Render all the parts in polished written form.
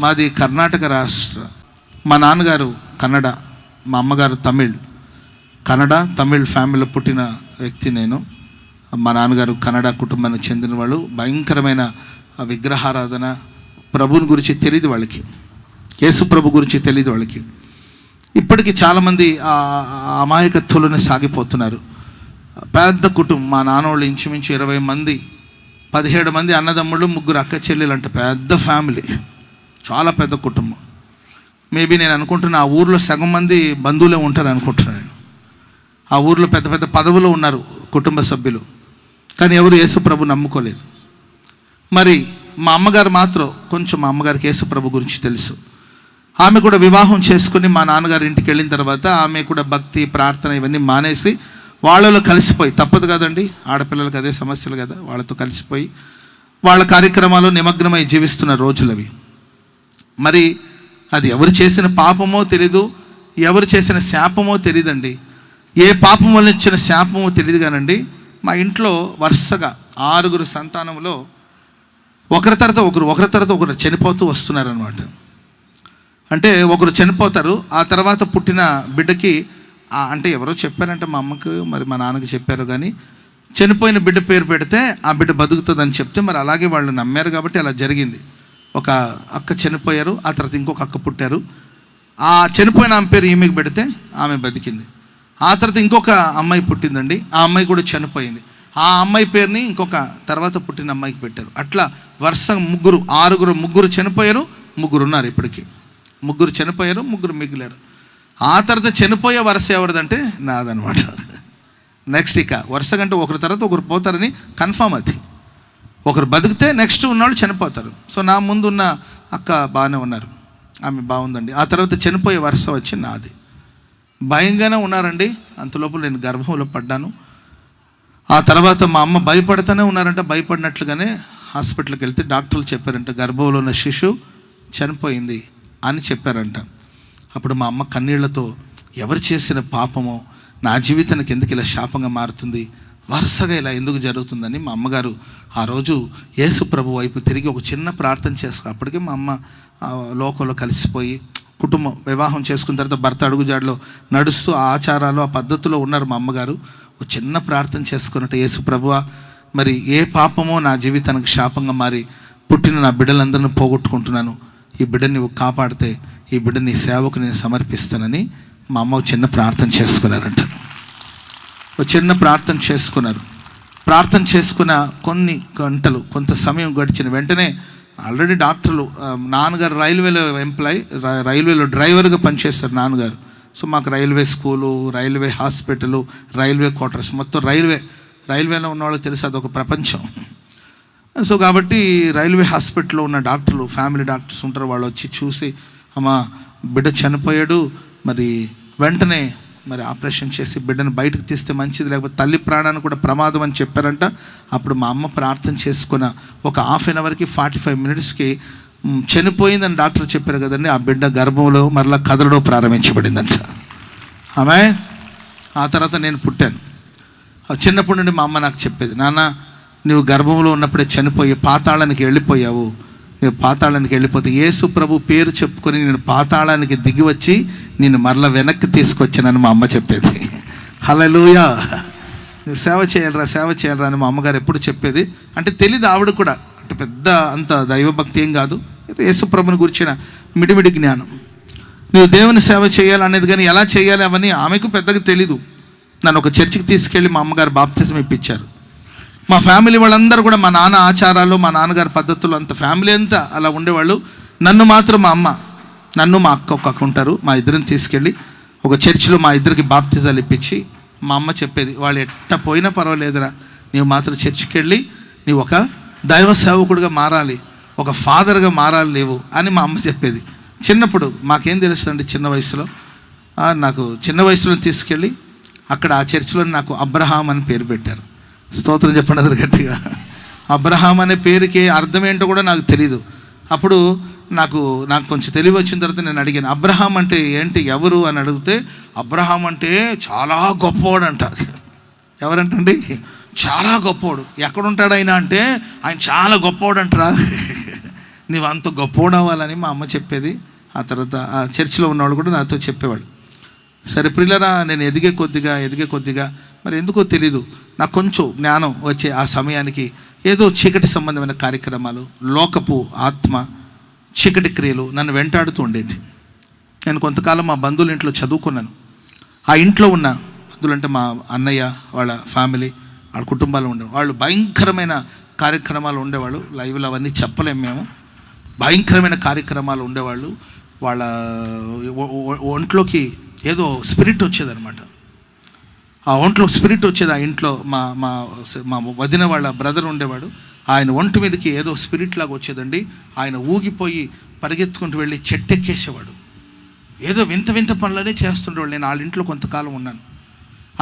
మాది కర్ణాటక రాష్ట్ర. మా నాన్నగారు కన్నడ, మా అమ్మగారు తమిళ్. కన్నడ తమిళ్ ఫ్యామిలీలో పుట్టిన వ్యక్తి నేను. మా నాన్నగారు కన్నడ కుటుంబానికి చెందిన వాళ్ళు. భయంకరమైన విగ్రహారాధన, ప్రభుని గురించి తెలియదు వాళ్ళకి, యేసు ప్రభు గురించి తెలియదు వాళ్ళకి. ఇప్పటికీ చాలామంది అమాయకత్వంలోనే సాగిపోతున్నారు. పెద్ద కుటుంబం. మా నాన్నోళ్ళు ఇంచుమించు 20 మంది, 17 మంది అన్నదమ్ముళ్ళు, 3 అక్క చెల్లెలు అంటే పెద్ద ఫ్యామిలీ, చాలా పెద్ద కుటుంబం. మేబీ నేను అనుకుంటున్నా ఆ ఊర్లో సగం మంది బంధువులే ఉంటారు అనుకుంటున్నాను. ఆ ఊర్లో పెద్ద పెద్ద పదవులు ఉన్నారు కుటుంబ సభ్యులు, కానీ ఎవరు యేసు ప్రభు నమ్ముకోలేదు. మరి మా అమ్మగారు మాత్రం కొంచెం, మా అమ్మగారికి యేసు ప్రభు గురించి తెలుసు. ఆమె కూడా వివాహం చేసుకుని మా నాన్నగారి ఇంటికి వెళ్ళిన తర్వాత ఆమె కూడా భక్తి, ప్రార్థన ఇవన్నీ మానేసి వాళ్ళలో కలిసిపోయి, తప్పదు కదండి, ఆడపిల్లలకు అదే సమస్యలు కదా, వాళ్ళతో కలిసిపోయి వాళ్ళ కార్యక్రమాలు నిమగ్నమై జీవిస్తున్న రోజులు అవి. మరి అది ఎవరు చేసిన పాపమో తెలీదు, ఎవరు చేసిన శాపమో తెలియదండి. ఏ పాపం వల్ల ఇచ్చిన శాపమో తెలియదు కానండి. మా ఇంట్లో వరుసగా 6 సంతానంలో ఒకరి తర్వాత ఒకరు చనిపోతూ వస్తున్నారనమాట. అంటే ఒకరు చనిపోతారు, ఆ తర్వాత పుట్టిన బిడ్డకి అంటే ఎవరో చెప్పారంటే మా అమ్మకు, మరి మా నాన్నకి చెప్పారు, కానీ చనిపోయిన బిడ్డ పేరు పెడితే ఆ బిడ్డ బతుకుతుందని చెప్తే మరి అలాగే వాళ్ళు నమ్మారు కాబట్టి అలా జరిగింది. ఒక అక్క చనిపోయారు, ఆ తర్వాత ఇంకొక అక్క పుట్టారు. ఆ చనిపోయిన ఆమె పేరు ఈమెకి పెడితే ఆమె బతికింది. ఆ తర్వాత ఇంకొక అమ్మాయి పుట్టిందండి, ఆ అమ్మాయి కూడా చనిపోయింది. ఆ అమ్మాయి పేరుని ఇంకొక తర్వాత పుట్టిన అమ్మాయికి పెట్టారు. అట్లా వరుసగా 6 చనిపోయారు, 3 ఉన్నారు ఇప్పటికీ. 3 చనిపోయారు, 3 మిగిలారు. ఆ తర్వాత చనిపోయే వరుస ఎవరిదంటే నాదనమాట. నెక్స్ట్ ఇక వరుసగా అంటే ఒకరి తర్వాత ఒకరు పోతారని కన్ఫామ్. అది ఒకరు బతికితే నెక్స్ట్ ఉన్నవాళ్ళు చనిపోతారు. సో నా ముందు ఉన్న అక్క బాగానే ఉన్నారు, ఆమె బాగుందండి. ఆ తర్వాత చనిపోయే వరుస వచ్చి నాది. భయంగానే ఉన్నారండి. అంతలోపు నేను గర్భంలో పడ్డాను. ఆ తర్వాత మా అమ్మ భయపడుతూనే ఉన్నారంట. భయపడినట్లుగానే హాస్పిటల్కి వెళ్తే డాక్టర్లు చెప్పారంట, గర్భంలో ఉన్న శిశువు చనిపోయింది అని చెప్పారంట. అప్పుడు మా అమ్మ కన్నీళ్లతో, ఎవరు చేసిన పాపమో నా జీవితానికి ఎందుకు ఇలా శాపంగా మారుతుంది, వరుసగా ఇలా ఎందుకు జరుగుతుందని మా అమ్మగారు ఆ రోజు యేసు ప్రభు వైపు తిరిగి ఒక చిన్న ప్రార్థన చేస్తారు. అప్పటికే మా అమ్మ లోకంలో కలిసిపోయి కుటుంబం వివాహం చేసుకున్న తర్వాత భర్త అడుగుజాడలో నడుస్తూ ఆ ఆచారాలు, ఆ పద్ధతిలో ఉన్నారు మా అమ్మగారు. ఒక చిన్న ప్రార్థన చేసుకున్నట్టు, యేసు ప్రభువా, మరి ఏ పాపమో నా జీవితానికి శాపంగా మారి పుట్టిన నా బిడ్డలందరినీ పోగొట్టుకుంటున్నాను, ఈ బిడ్డని నువ్వు కాపాడితే ఈ బిడ్డ నీ సేవకు నేను సమర్పిస్తానని మా అమ్మ చిన్న ప్రార్థన చేసుకున్నారంట. ఒక చిన్న ప్రార్థన చేసుకున్నారు. ప్రార్థన చేసుకున్న కొన్ని గంటలు, కొంత సమయం గడిచిన వెంటనే ఆల్రెడీ డాక్టర్లు, నాన్నగారు రైల్వేలో రైల్వేలో డ్రైవర్గా పనిచేస్తారు నాన్నగారు. సో మాకు railway school, railway hospital, railway quarters, మొత్తం రైల్వేలో ఉన్న వాళ్ళు తెలుసు, అదొక ప్రపంచం. సో కాబట్టి రైల్వే హాస్పిటల్లో ఉన్న డాక్టర్లు, ఫ్యామిలీ డాక్టర్స్ ఉంటారు, వాళ్ళు వచ్చి చూసి, అమ్మ బిడ్డ చనిపోయాడు, మరి వెంటనే మరి ఆపరేషన్ చేసి బిడ్డను బయటకు తీస్తే మంచిది, లేకపోతే తల్లి ప్రాణాన్ని కూడా ప్రమాదం అని చెప్పారంట. అప్పుడు మా అమ్మ ప్రార్థన చేసుకున్న ఒక 1/2 అవర్కి 45 మినిట్స్కి చనిపోయిందని డాక్టర్ చెప్పారు కదండి. ఆ బిడ్డ గర్భంలో మరలా కదలడం ప్రారంభించబడిందంట. ఆమె ఆ తర్వాత నేను పుట్టాను. చిన్నప్పటి నుండి మా అమ్మ నాకు చెప్పేది, నాన్న నువ్వు గర్భంలో ఉన్నప్పుడే చనిపోయి పాతాళానికి వెళ్ళిపోయావు, నువ్వు పాతాళానికి వెళ్ళిపోతే యేసు ప్రభు పేరు చెప్పుకొని నేను పాతాళానికి దిగి వచ్చి నేను మరలా వెనక్కి తీసుకొచ్చానని మా అమ్మ చెప్పేది. హల్లెలూయా. నువ్వు సేవ చేయాలరా అని మా అమ్మగారు ఎప్పుడు చెప్పేది. అంటే తెలీదు ఆవిడ కూడా, అంటే పెద్ద అంత దైవభక్తి ఏం కాదు, యేసు ప్రభుని గురించిన మిడిమిడి జ్ఞానం. నువ్వు దేవుని సేవ చేయాలనేది, కానీ ఎలా చేయాలి అవన్నీ ఆమెకు పెద్దగా తెలీదు. నన్ను ఒక చర్చికి తీసుకెళ్ళి మా అమ్మగారు బాప్తిజం ఇప్పించారు. మా ఫ్యామిలీ వాళ్ళందరూ కూడా మా నాన్న ఆచారాలు, మా నాన్నగారి పద్ధతులు, అంత ఫ్యామిలీ అంతా అలా ఉండేవాళ్ళు. నన్ను మాత్రం మా అమ్మ, నన్ను మా అక్క, ఒక అక్క ఉంటారు, మా ఇద్దరిని తీసుకెళ్ళి ఒక చర్చిలో మా ఇద్దరికి బాప్తిజాలు ఇప్పించి మా అమ్మ చెప్పేది, వాళ్ళు ఎట్ట పోయినా పర్వాలేదురా, నీవు మాత్రం చర్చికి వెళ్ళి నీవు ఒక దైవ సేవకుడిగా మారాలి, ఒక ఫాదర్గా మారాలి లేవు అని మా అమ్మ చెప్పేది. చిన్నప్పుడు మాకేం తెలుస్తుందండి, చిన్న వయసులో నాకు చిన్న వయసులో తీసుకెళ్ళి అక్కడ ఆ చర్చిలో నాకు అబ్రహాం అని పేరు పెట్టారు. స్తోత్రం చెప్పండి అది గట్టిగా. అబ్రహాం అనే పేరుకి అర్థం ఏంటో కూడా నాకు తెలీదు. అప్పుడు నాకు కొంచెం తెలివి వచ్చిన తర్వాత నేను అడిగాను, అబ్రహాం అంటే ఏంటి, ఎవరు అని అడిగితే, అబ్రహాం అంటే చాలా గొప్పవాడు అంట. ఎవరంటండి? చాలా గొప్పవాడు. ఎక్కడుంటాడు ఆయన అంటే, ఆయన చాలా గొప్పవాడు అంటారా. నీవు అంత గొప్పోడవ్వాలని మా అమ్మ చెప్పేది. ఆ తర్వాత ఆ చర్చిలో ఉన్నవాళ్ళు కూడా నాతో చెప్పేవాడు. సరే ప్రియులారా, నేను ఎదిగే కొద్దిగా మరి ఎందుకో తెలీదు నాకు కొంచెం జ్ఞానం వచ్చే ఆ సమయానికి ఏదో చీకటి సంబంధమైన కార్యక్రమాలు, లోకపు ఆత్మ, చీకటి క్రియలు నన్ను వెంటాడుతూ ఉండేది. నేను కొంతకాలం మా బంధువుల ఇంట్లో చదువుకున్నాను. ఆ ఇంట్లో ఉన్న బంధువులు అంటే మా అన్నయ్య వాళ్ళ ఫ్యామిలీ, వాళ్ళ కుటుంబాలు ఉండేవాళ్ళు. వాళ్ళు భయంకరమైన కార్యక్రమాలు ఉండేవాళ్ళు. లైవ్లో అవన్నీ చెప్పలేము మేము. భయంకరమైన కార్యక్రమాలు ఉండేవాళ్ళు. వాళ్ళ ఒంట్లోకి ఏదో స్పిరిట్ వచ్చేదన్నమాట. ఆ ఒంట్లో స్పిరిట్ వచ్చేది. ఆ ఇంట్లో మా మా మా వదిన వాళ్ళ బ్రదర్ ఉండేవాడు. ఆయన ఒంటి మీదకి ఏదో స్పిరిట్ లాగా వచ్చేదండి. ఆయన ఊగిపోయి పరిగెత్తుకుంటూ వెళ్ళి చెట్టెక్కేసేవాడు. ఏదో వింత పనులనే చేస్తుండేవాళ్ళు. నేను వాళ్ళ ఇంట్లో కొంతకాలం ఉన్నాను.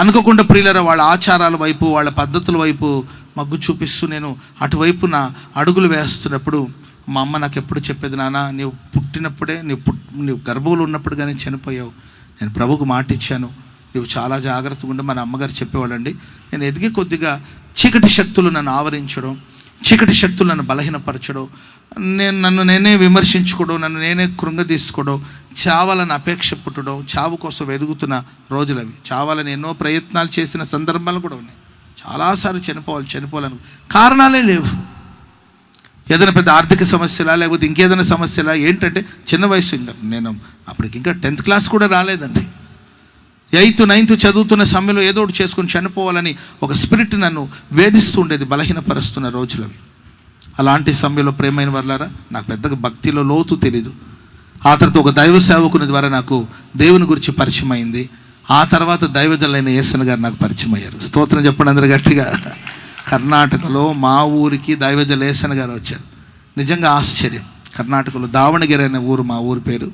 అనుకోకుండా ప్రియులరా, వాళ్ళ ఆచారాల వైపు, వాళ్ళ పద్ధతుల వైపు మగ్గు చూపిస్తూ నేను అటువైపు నా అడుగులు వేస్తున్నప్పుడు మా అమ్మ నాకు ఎప్పుడు చెప్పేది, నాన్న నీవు పుట్టినప్పుడే నీవు గర్భంలో ఉన్నప్పుడు కానీ చనిపోయావు. నేను ప్రభువుకు మాట ఇచ్చాను, నువ్వు చాలా జాగ్రత్తగా ఉండి. మన అమ్మగారు చెప్పేవాళ్ళండి. నేను ఎదిగే కొద్దిగా చీకటి శక్తులు నన్ను ఆవరించడం, చీకటి శక్తులు నన్ను బలహీనపరచడం, నన్ను నేనే విమర్శించుకోవడం, నన్ను నేనే కృంగదీసుకోవడం, చావాలని అపేక్ష పుట్టడం, చావు కోసం వెతుకుతున్న రోజులు అవి. చావాలని ఎన్నో ప్రయత్నాలు చేసిన సందర్భాలు కూడా ఉన్నాయి. చాలాసార్లు చనిపోవాలని కారణాలే లేవు. ఏదైనా పెద్ద ఆర్థిక సమస్యలా, లేకపోతే ఇంకేదైనా సమస్యలా, ఏంటంటే చిన్న వయసు. ఇంకా నేను అప్పటికి ఇంకా 10th క్లాస్ కూడా రాలేదండి. 8th 9th చదువుతున్న సమయంలో ఏదో ఒకటి చేసుకొని చనిపోవాలని ఒక స్పిరిట్ నన్ను వేధిస్తూ ఉండేది, బలహీనపరుస్తున్న రోజులవి. అలాంటి సమయంలో ప్రేమైన వాళ్ళారా, నాకు పెద్దగా భక్తిలో లోతు తెలీదు. ఆ తర్వాత ఒక దైవ సేవకుని ద్వారా నాకు దేవుని గురించి పరిచయం అయింది. ఆ తర్వాత దైవజనులైన యేసన్న గారు నాకు పరిచయం అయ్యారు. స్తోత్రం చెప్పండి అందరూ గట్టిగా. కర్ణాటకలో మా ఊరికి దైవజనులు యేసన్న గారు వచ్చారు. నిజంగా ఆశ్చర్యం. కర్ణాటకలో దావణగిరి అనే ఊరు మా ఊరి పేరు.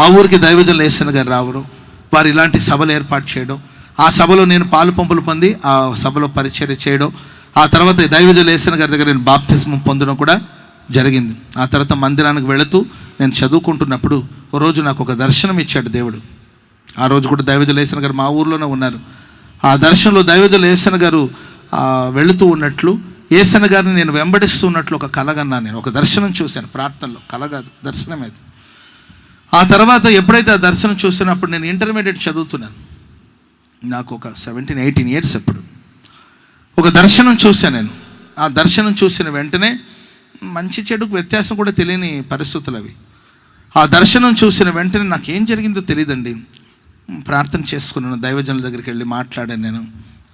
ఆ ఊరికి దైవజనులు యేసన్న గారు రావడం, వారు ఇలాంటి సభలు ఏర్పాటు చేయడం, ఆ సభలో నేను పాలు పంపులు పొంది ఆ సభలో పరిచర్య చేయడం, ఆ తర్వాత దైవజనులు యేసన్న గారి దగ్గర నేను బాప్తిస్మం పొందడం కూడా జరిగింది. ఆ తర్వాత మందిరానికి వెళుతూ నేను చదువుకుంటున్నప్పుడు ఓ రోజు నాకు ఒక దర్శనం ఇచ్చాడు దేవుడు. ఆ రోజు కూడా దైవజనులు యేసన్న గారు మా ఊర్లోనే ఉన్నారు. ఆ దర్శనంలో దైవజనులు యేసన్న గారు వెళుతూ ఉన్నట్లు, యేసన్న గారిని నేను వెంబడిస్తూ ఉన్నట్లు ఒక కలగన్నాను. నేను ఒక దర్శనం చూశాను ప్రార్థనలో, కల కాదు, దర్శనం అది. ఆ తర్వాత ఎప్పుడైతే ఆ దర్శనం చూసినప్పుడు నేను ఇంటర్మీడియట్ చదువుతున్నాను. నాకు ఒక 17-18 years అప్పుడు ఒక దర్శనం చూశాను నేను. ఆ దర్శనం చూసిన వెంటనే మంచి చెడుకు వ్యత్యాసం కూడా తెలియని పరిస్థితులు అవి. ఆ దర్శనం చూసిన వెంటనే నాకు ఏం జరిగిందో తెలియదండి. ప్రార్థన చేసుకున్నాను, దైవజనుల దగ్గరికి వెళ్ళి మాట్లాడాను నేను.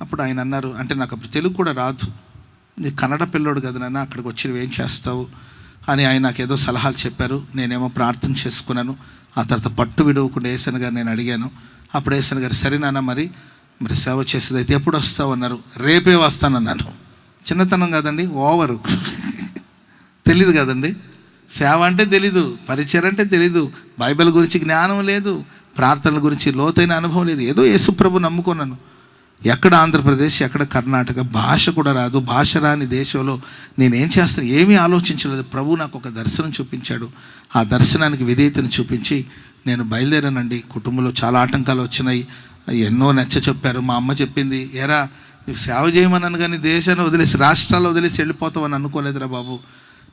అప్పుడు ఆయన అన్నారు, అంటే నాకు అప్పుడు తెలుగు కూడా రాదు, నీ కన్నడ పిల్లోడు కదా నాన్న, అక్కడికి వచ్చి నువ్వేం చేస్తావు అని ఆయన నాకు ఏదో సలహాలు చెప్పారు. నేనేమో ప్రార్థన చేసుకున్నాను. ఆ తర్వాత పట్టు విడవకుండా యేసన్న గారు నేను అడిగాను. అప్పుడు యేసన్న గారు, సరే నాన్న మరి సేవ చేసేది అయితే ఎప్పుడు వస్తావు అన్నారు. రేపే వస్తానన్నాను. చిన్నతనం కాదండి, ఓవరు తెలీదు కదండి. సేవ అంటే తెలీదు, పరిచయం అంటే తెలీదు, బైబిల్ గురించి జ్ఞానం లేదు, ప్రార్థనల గురించి లోతైన అనుభవం లేదు. ఏదో యేసుప్రభు నమ్ముకున్నాను. ఎక్కడ ఆంధ్రప్రదేశ్, ఎక్కడ కర్ణాటక, భాష కూడా రాదు. భాష రాని దేశంలో నేనేం చేస్తాను ఏమీ ఆలోచించలేదు. ప్రభు నాకు ఒక దర్శనం చూపించాడు. ఆ దర్శనానికి విధేయతను చూపించి నేను బయలుదేరానండి. కుటుంబంలో చాలా ఆటంకాలు వచ్చినాయి, ఎన్నో నచ్చ చెప్పారు. మా అమ్మ చెప్పింది, ఏరా నువ్వు సేవ చేయమన్నాను కానీ దేశాన్ని వదిలేసి, రాష్ట్రాల్లో వదిలేసి వెళ్ళిపోతావని అనుకోలేదురా బాబు.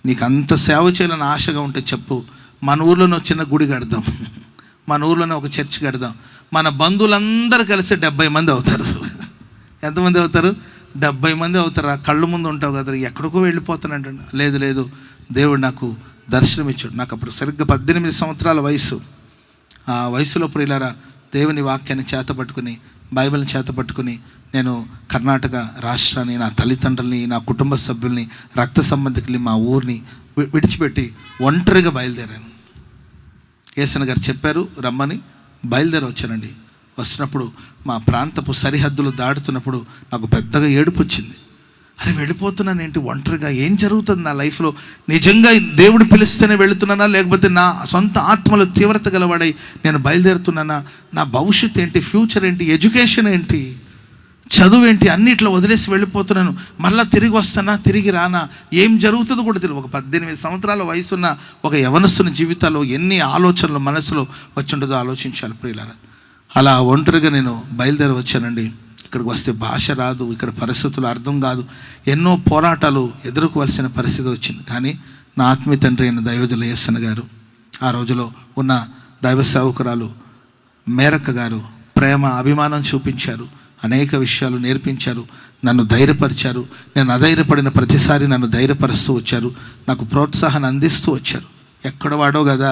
నీకు అంత సేవ చేయాలని ఆశగా ఉంటే చెప్పు, మన ఊర్లోనే ఒక చిన్న గుడి కడదాం, మన ఊర్లోనే ఒక చర్చ్ కడదాం. మన బంధువులందరూ కలిసి 70 మంది అవుతారు. ఎంతమంది అవుతారు? 70 మంది అవుతారు. ఆ కళ్ళు ముందు ఉంటావు కదా, ఎక్కడికో వెళ్ళిపోతానంట. లేదు, దేవుడు నాకు దర్శనం ఇచ్చాడు. నాకు అప్పుడు సరిగ్గా 18 సంవత్సరాల వయసు. ఆ వయసులో ప్రియులారా, దేవుని వాక్యాన్ని చేతపట్టుకుని, బైబిల్ని చేతపట్టుకుని నేను కర్ణాటక రాష్ట్రాన్ని, నా తల్లిదండ్రుల్ని, నా కుటుంబ సభ్యుల్ని, రక్త సంబంధికుల్ని, మా ఊరిని విడిచిపెట్టి ఒంటరిగా బయలుదేరాను. యేసన్న గారు చెప్పారు రమ్మని, బయలుదేరి వచ్చానండి. వస్తున్నప్పుడు మా ప్రాంతపు సరిహద్దులు దాటుతున్నప్పుడు నాకు పెద్దగా ఏడుపు వచ్చింది. అరే వెళ్ళిపోతున్నాను ఏంటి ఒంటరిగా, ఏం జరుగుతుంది నా లైఫ్లో? నిజంగా దేవుడు పిలిస్తేనే వెళుతున్నానా, లేకపోతే నా సొంత ఆత్మలో తీవ్రత గలవాడై నేను బయలుదేరుతున్నానా? నా భవిష్యత్తు ఏంటి, ఫ్యూచర్ ఏంటి, ఎడ్యుకేషన్ ఏంటి, చదువు ఏంటి, అన్నిట్లో వదిలేసి వెళ్ళిపోతున్నాను. మళ్ళీ తిరిగి వస్తానా, తిరిగి రానా, ఏం జరుగుతుందో కూడా తెలియదు. ఒక 18 సంవత్సరాల వయసున్న ఒక యవనస్తుని జీవితాల్లో ఎన్ని ఆలోచనలు మనసులో వచ్చి ఉండదో ఆలోచించాలి ప్రియులారా. అలా ఒంటరిగా నేను బయలుదేరి వచ్చానండి. ఇక్కడికి వస్తే భాష రాదు, ఇక్కడ పరిస్థితులు అర్థం కాదు, ఎన్నో పోరాటాలు ఎదుర్కోవాల్సిన పరిస్థితి వచ్చింది. కానీ నా ఆత్మీయ తండ్రి అయిన దైవజుల యేసన్న గారు, ఆ రోజులో ఉన్న దైవ సేవకురాలు మేరక్క గారు ప్రేమ అభిమానం చూపించారు, అనేక విషయాలు నేర్పించారు, నన్ను ధైర్యపరిచారు. నేను అధైర్యపడిన ప్రతిసారి నన్ను ధైర్యపరుస్తూ వచ్చారు, నాకు ప్రోత్సాహాన్ని అందిస్తూ వచ్చారు. ఎక్కడ వాడో కదా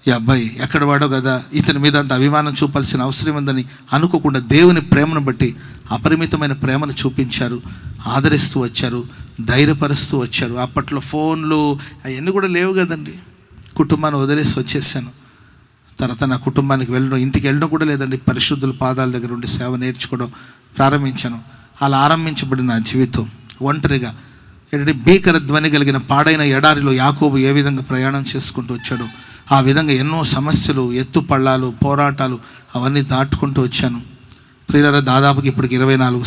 ఈ అబ్బాయి, ఎక్కడ వాడో కదా ఇతని మీద అంత అభిమానం చూపాల్సిన అవసరం ఉందని అనుకోకుండా దేవుని ప్రేమను బట్టి అపరిమితమైన ప్రేమను చూపించారు, ఆదరిస్తూ వచ్చారు, ధైర్యపరుస్తూ వచ్చారు. అప్పట్లో ఫోన్లు అవన్నీ కూడా లేవు కదండి. కుటుంబాన్ని వదిలేసి వచ్చేసాను. తర్వాత నా కుటుంబానికి వెళ్ళడం, ఇంటికి వెళ్ళడం కూడా లేదండి. పరిశుద్ధుల పాదాల దగ్గర ఉండి సేవ నేర్చుకోవడం ప్రారంభించాను. అలా ఆరంభించబడిన నా జీవితం ఒంటరిగా భీకర ధ్వని కలిగిన పాడైన ఎడారిలో యాకోబు ఏ విధంగా ప్రయాణం చేసుకుంటూ వచ్చాడో ఆ విధంగా ఎన్నో సమస్యలు, ఎత్తుపళ్ళాలు, పోరాటాలు అవన్నీ దాటుకుంటూ వచ్చాను. ప్రియులారా, దాదాపుకి ఇప్పటికి 24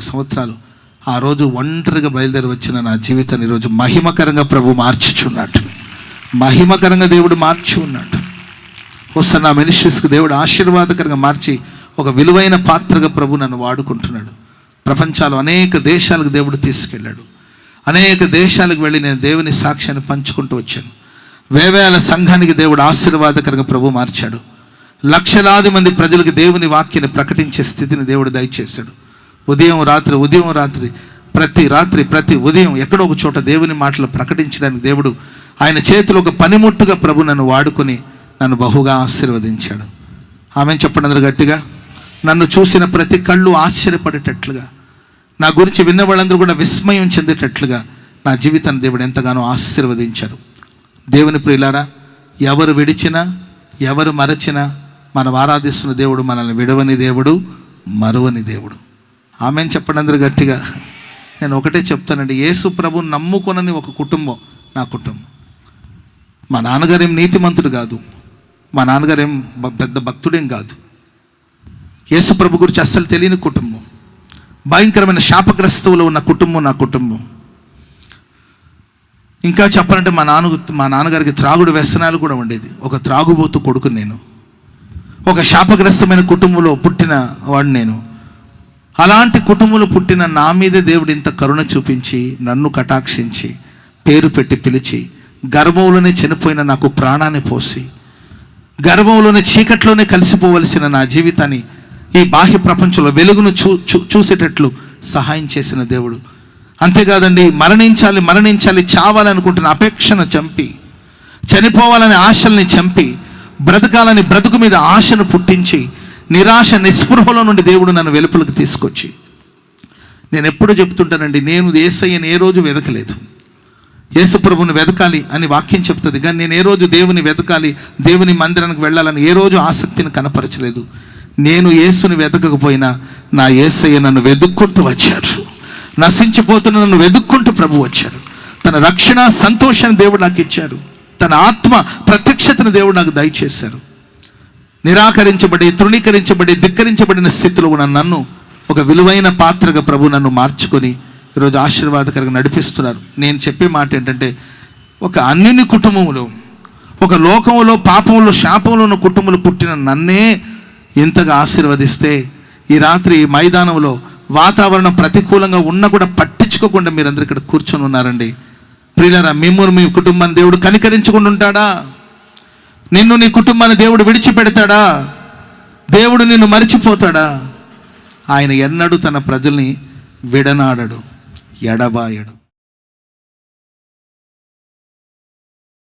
సంవత్సరాలు ఆ రోజు ఒంటరిగా బయలుదేరి వచ్చిన నా జీవితాన్ని ఈరోజు మహిమకరంగా ప్రభు మార్చుచున్నాడు. మహిమకరంగా దేవుడు మార్చి ఉన్నాడు. హోసన్నా మినిస్ట్రీస్కి దేవుడు ఆశీర్వాదకరంగా మార్చి ఒక విలువైన పాత్రగా ప్రభు నన్ను వాడుకుంటున్నాడు. ప్రపంచాలు అనేక దేశాలకు దేవుడు తీసుకెళ్ళాడు. అనేక దేశాలకు వెళ్ళి నేను దేవుని సాక్ష్యాన్ని పంచుకుంటూ వచ్చాను. వేవేల సంఘానికి దేవుడు ఆశీర్వాదకరంగా ప్రభు మార్చాడు. లక్షలాది మంది ప్రజలకు దేవుని వాక్యాన్ని ప్రకటించే స్థితిని దేవుడు దయచేశాడు. ఉదయం రాత్రి ప్రతి ఉదయం ఎక్కడో ఒక చోట దేవుని మాటలు ప్రకటించడానికి దేవుడు ఆయన చేతిలో ఒక పనిముట్టుగా ప్రభు నన్ను వాడుకొని నన్ను బహుగా ఆశీర్వదించాడు. ఆమెను చెప్పండి అందరూ గట్టిగా. నన్ను చూసిన ప్రతి కళ్ళు ఆశ్చర్యపడేటట్లుగా, నా గురించి విన్న వాళ్ళందరూ కూడా విస్మయం చెందేటట్లుగా నా జీవితాన్ని దేవుడు ఎంతగానో ఆశీర్వదించారు. దేవుని ప్రియులారా, ఎవరు విడిచినా ఎవరు మరచినా మనం ఆరాధిస్తున్న దేవుడు మనల్ని విడవని దేవుడు, మరువని దేవుడు. ఆమెను చెప్పండి అందరూ గట్టిగా. నేను ఒకటే చెప్తానండి, యేసు ప్రభువుని నమ్ముకొనని ఒక కుటుంబం నా కుటుంబం. మా నాన్నగారేం నీతిమంతుడు కాదు, మా నాన్నగారేం పెద్ద భక్తుడేం కాదు. యేసు ప్రభు గురించి అస్సలు తెలియని కుటుంబం, భయంకరమైన శాపగ్రస్తువులో ఉన్న కుటుంబం నా కుటుంబం. ఇంకా చెప్పాలంటే మా నాన్నగారికి త్రాగుడు వ్యసనాలు కూడా ఉండేది. ఒక త్రాగుబోతు కొడుకు నేను. ఒక శాపగ్రస్తమైన కుటుంబంలో పుట్టిన వాడు నేను. అలాంటి కుటుంబంలో పుట్టిన నా మీదే దేవుడు ఇంత కరుణ చూపించి నన్ను కటాక్షించి పేరు పెట్టి పిలిచి గర్భంలోనే చనిపోయిన నాకు ప్రాణాన్ని పోసి గర్భంలోనే చీకట్లోనే కలిసిపోవలసిన నా జీవితాన్ని ఈ బాహ్య ప్రపంచంలో వెలుగును చూసేటట్లు సహాయం చేసిన దేవుడు. అంతేకాదండి, మరణించాలి చావాలనుకుంటున్న అపేక్షను చంపి, చనిపోవాలనే ఆశల్ని చంపి, బ్రతకాలని బ్రతుకు మీద ఆశను పుట్టించి, నిరాశ నిస్పృహలో నుండి దేవుడు నన్ను వెలుపలకు తీసుకొచ్చి, నేను ఎప్పుడు చెప్తుంటానండి, నేను యేసయ్యని ఏ రోజు వెతకలేదు. యేసు ప్రభువుని వెతకాలి అని వాక్యం చెప్తుంది, కానీ నేను ఏ రోజు దేవుని వెతకాలి, దేవుని మందిరానికి వెళ్ళాలని ఏ రోజు ఆసక్తిని కనపరచలేదు. నేను యేసుని వెతకకపోయినా నా యేసయ్య నన్ను వెతుక్కుంటూ వచ్చాడు. నశించిపోతున్న నన్ను వెతుక్కుంటూ ప్రభు వచ్చాడు. తన రక్షణ సంతోషాన్ని దేవుడు నాకు ఇచ్చారు. తన ఆత్మ ప్రత్యక్షతను దేవుడు నాకు దయచేశారు. నిరాకరించబడి, తృణీకరించబడి, ధిక్కరించబడిన స్థితిలో ఉన్న నన్ను ఒక విలువైన పాత్రగా ప్రభు నన్ను మార్చుకొని ఈరోజు ఆశీర్వాదకరంగా నడిపిస్తున్నారు. నేను చెప్పే మాట ఏంటంటే, ఒక అన్యుని కుటుంబంలో, ఒక లోకంలో పాపంలో శాపంలో ఉన్న కుటుంబంలో పుట్టిన నన్నే ఇంతగా ఆశీర్వదిస్తే, ఈ రాత్రి మైదానంలో వాతావరణం ప్రతికూలంగా ఉన్నా కూడా పట్టించుకోకుండా మీరందరూ ఇక్కడ కూర్చొని ఉన్నారండి. ప్రియులారా, మిమ్మల్ని మీ కుటుంబాన్ని దేవుడు కనికరించుకుని ఉంటాడా? నిన్ను నీ కుటుంబాన్ని దేవుడు విడిచిపెడతాడా? దేవుడు నిన్ను మరిచిపోతాడా? ఆయన ఎన్నడూ తన ప్రజల్ని విడనాడడు, ఎడబాయడు.